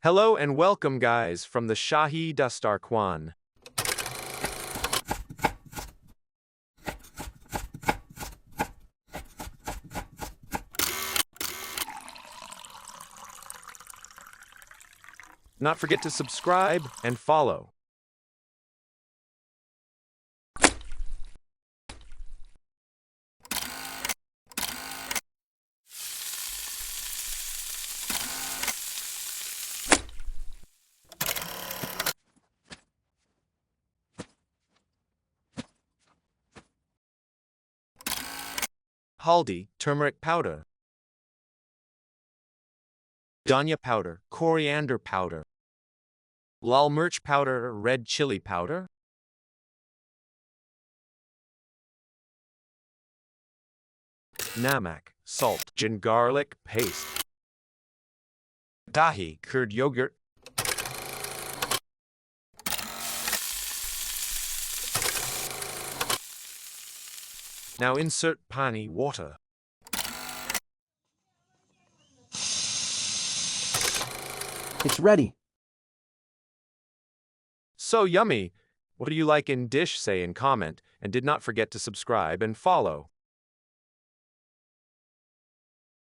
Hello and welcome guys from the Shahi Dastarkwan. Not forget to subscribe and follow. Haldi, turmeric powder. Dhania powder, coriander powder. Lal mirch powder, red chili powder. Namak, salt, gin garlic paste. Dahi, curd yogurt. Now insert pani water. It's ready. So yummy! What do you like in dish? Say in comment, and did not forget to subscribe and follow.